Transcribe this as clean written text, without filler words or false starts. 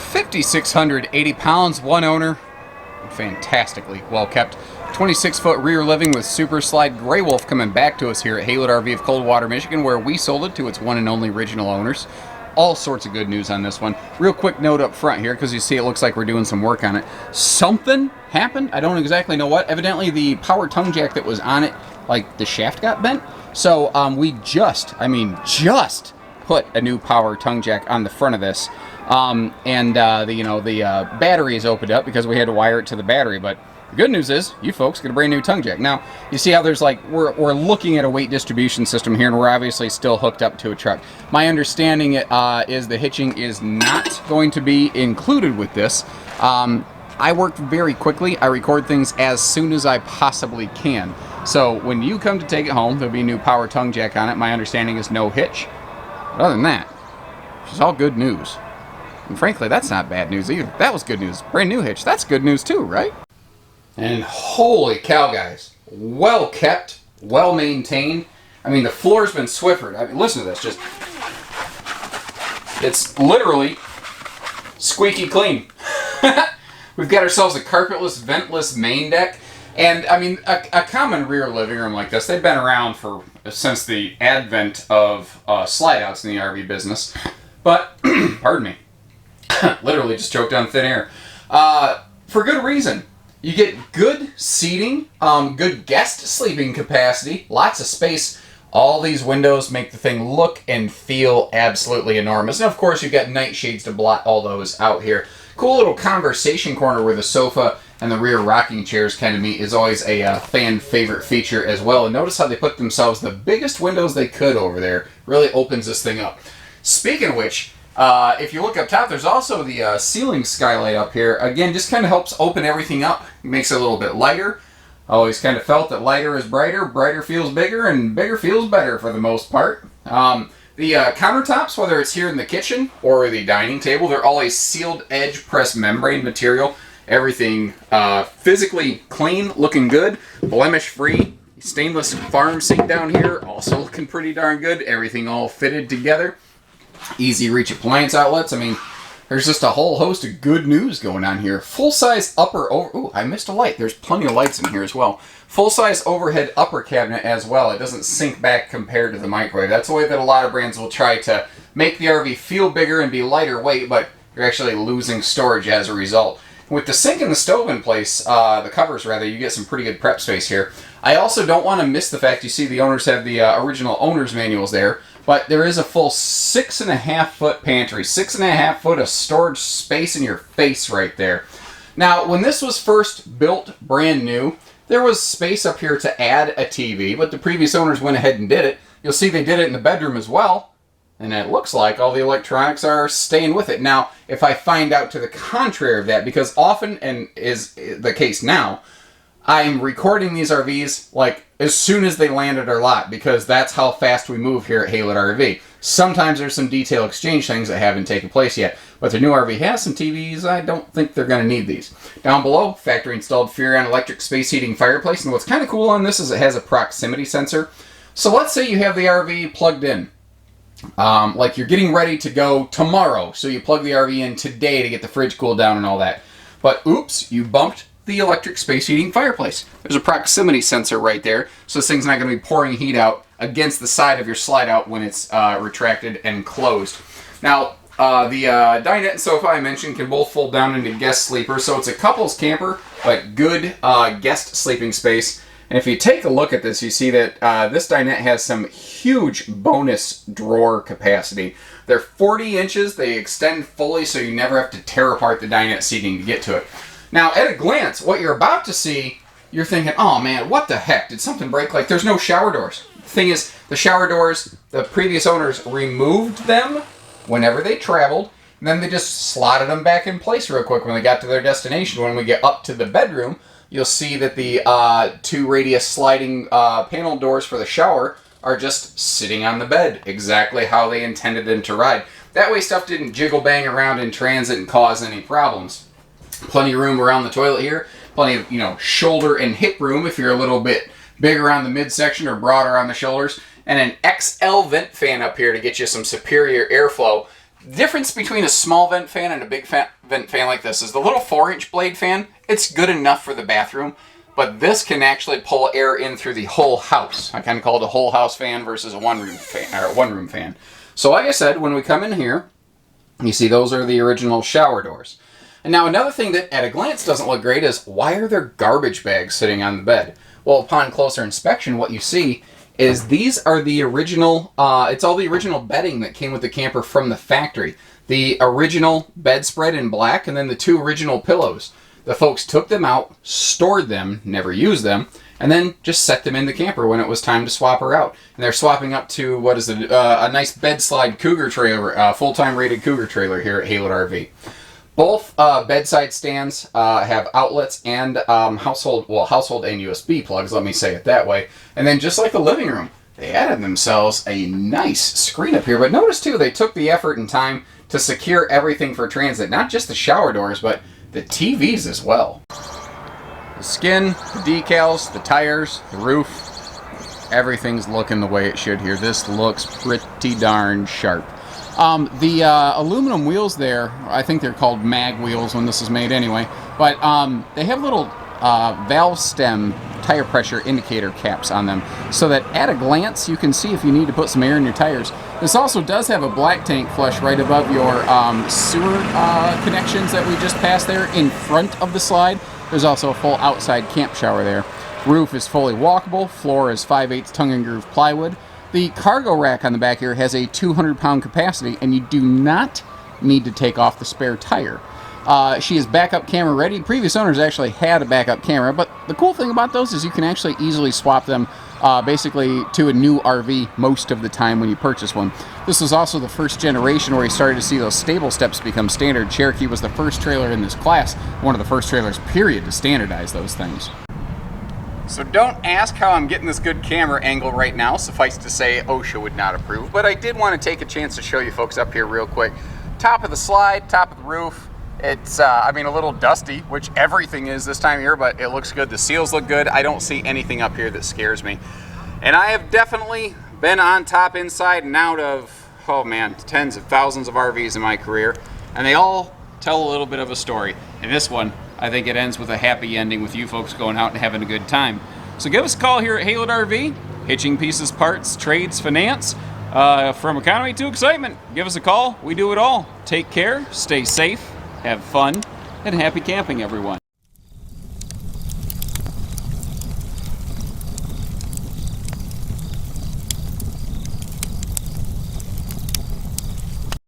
5,680 pounds, one owner, fantastically well kept. 26-foot rear living with Super Slide Grey Wolf coming back to us here at Haylet RV of Coldwater, Michigan, where we sold it to its one and only original owners. All sorts of good news on this one. Real quick note up front here, because you see it looks like we're doing some work on it. Something happened. I don't exactly know what. Evidently the power tongue jack that was on it, like the shaft got bent. So we just put a new power tongue jack on the front of this. The battery is opened up because we had to wire it to the battery. But the good news is, you folks get a brand new tongue jack. Now, you see how there's like, we're looking at a weight distribution system here, and we're obviously still hooked up to a truck. My understanding is the hitching is not going to be included with this. I work very quickly. I record things as soon as I possibly can. So when you come to take it home, there'll be a new power tongue jack on it. My understanding is no hitch. But other than that, it's all good news. And frankly, that's not bad news either. That was good news. Brand new hitch. That's good news too, right? And holy cow, guys. Well kept, well maintained. I mean, the floor's been Swiffered. I mean, listen to this. It's literally squeaky clean. We've got ourselves a carpetless, ventless main deck. And, I mean, a common rear living room like this, they've been around since the advent of slide-outs in the RV business. But, pardon me, literally just choked on thin air. For good reason. You get good seating, good guest sleeping capacity, lots of space. All these windows make the thing look and feel absolutely enormous. And, of course, you've got night shades to blot all those out here. Cool little conversation corner where the sofa and the rear rocking chairs kind of meet is always a fan favorite feature as well. And notice how they put themselves the biggest windows they could over there. Really opens this thing up. Speaking of which, if you look up top, there's also the ceiling skylight up here. Again, just kind of helps open everything up. It makes it a little bit lighter. I always kind of felt that lighter is brighter, brighter feels bigger, and bigger feels better for the most part. The countertops, whether it's here in the kitchen or the dining table, they're all a sealed edge press membrane material. Everything physically clean, looking good, blemish free. Stainless farm sink down here, also looking pretty darn good. Everything all fitted together. Easy reach appliance outlets. I mean, there's just a whole host of good news going on here. Full-size upper over... Ooh, I missed a light. There's plenty of lights in here as well. Full-size overhead upper cabinet as well. It doesn't sink back compared to the microwave. That's the way that a lot of brands will try to make the RV feel bigger and be lighter weight, but you're actually losing storage as a result. With the sink and the stove in place, the covers rather, you get some pretty good prep space here. I also don't want to miss the fact you see the owners have the original owner's manuals there, but there is a full 6.5 foot pantry, 6.5 foot of storage space in your face right there. Now, when this was first built brand new, there was space up here to add a TV, but the previous owners went ahead and did it. You'll see they did it in the bedroom as well. And it looks like all the electronics are staying with it. Now, if I find out to the contrary of that, because often, and is the case now, I'm recording these RVs like as soon as they land at our lot, because that's how fast we move here at Haylet RV. Sometimes there's some detail exchange things that haven't taken place yet, but the new RV has some TVs. I don't think they're going to need these. Down below, factory installed Furrion electric space heating fireplace, and what's kind of cool on this is it has a proximity sensor. So let's say you have the RV plugged in. Like you're getting ready to go tomorrow, so you plug the RV in today to get the fridge cooled down and all that. But oops, you bumped the electric space heating fireplace. There's a proximity sensor right there, so this thing's not going to be pouring heat out against the side of your slide out when it's retracted and closed. Now, the dinette and sofa I mentioned can both fold down into guest sleepers, so it's a couple's camper, but good guest sleeping space. And if you take a look at this, you see that this dinette has some huge bonus drawer capacity. They're 40 inches. They extend fully, so you never have to tear apart the dinette seating to get to it. Now, at a glance, what you're about to see, you're thinking, oh man, what the heck? Did something break? Like, there's no shower doors. The thing is, the shower doors, the previous owners removed them whenever they traveled, and then they just slotted them back in place real quick when they got to their destination. When we get up to the bedroom, you'll see that the 2 radius sliding panel doors for the shower are just sitting on the bed, exactly how they intended them to ride. That way stuff didn't jiggle bang around in transit and cause any problems. Plenty of room around the toilet here. Plenty of, shoulder and hip room if you're a little bit bigger on the midsection or broader on the shoulders. And an XL vent fan up here to get you some superior airflow. difference between a small vent fan and a big vent fan like this is the little 4-inch blade fan, it's good enough for the bathroom, but this can actually pull air in through the whole house. I kind of call it a whole house fan versus a one-room fan. So like I said, when we come in here, you see those are the original shower doors. And now another thing that at a glance doesn't look great is why are there garbage bags sitting on the bed? Well, upon closer inspection, what you see is these are the original, it's all the original bedding that came with the camper from the factory. The original bedspread in black and then the 2 original pillows. The folks took them out, stored them, never used them, and then just set them in the camper when it was time to swap her out. And they're swapping up to, what is it, a nice bed slide Cougar trailer, full-time rated Cougar trailer here at Haylett RV. Both bedside stands have outlets and household and USB plugs, let me say it that way. And then just like the living room, they added themselves a nice screen up here. But notice too, they took the effort and time to secure everything for transit. Not just the shower doors, but the TVs as well. The skin, the decals, the tires, the roof, everything's looking the way it should here. This looks pretty darn sharp. The aluminum wheels there, I think they're called mag wheels when this is made anyway, but they have little valve stem tire pressure indicator caps on them so that at a glance you can see if you need to put some air in your tires. This also does have a black tank flush right above your sewer connections that we just passed there in front of the slide. There's also a full outside camp shower there. Roof is fully walkable, floor is 5/8 tongue and groove plywood. The cargo rack on the back here has a 200-pound capacity, and you do not need to take off the spare tire. She is backup camera ready. Previous owners actually had a backup camera, but the cool thing about those is you can actually easily swap them basically to a new RV most of the time when you purchase one. This was also the first generation where you started to see those stable steps become standard. Cherokee was the first trailer in this class, one of the first trailers, period, to standardize those things. So don't ask how I'm getting this good camera angle right now. Suffice to say, OSHA would not approve. But I did want to take a chance to show you folks up here real quick. Top of the slide, top of the roof. It's, I mean, a little dusty, which everything is this time of year, but it looks good. The seals look good. I don't see anything up here that scares me. And I have definitely been on top, inside, and out of, oh man, tens of thousands of RVs in my career. And they all tell a little bit of a story. And this one, I think it ends with a happy ending with you folks going out and having a good time. So give us a call here at Haylett RV. Hitching, pieces, parts, trades, finance. From economy to excitement. Give us a call. We do it all. Take care. Stay safe. Have fun. And happy camping, everyone.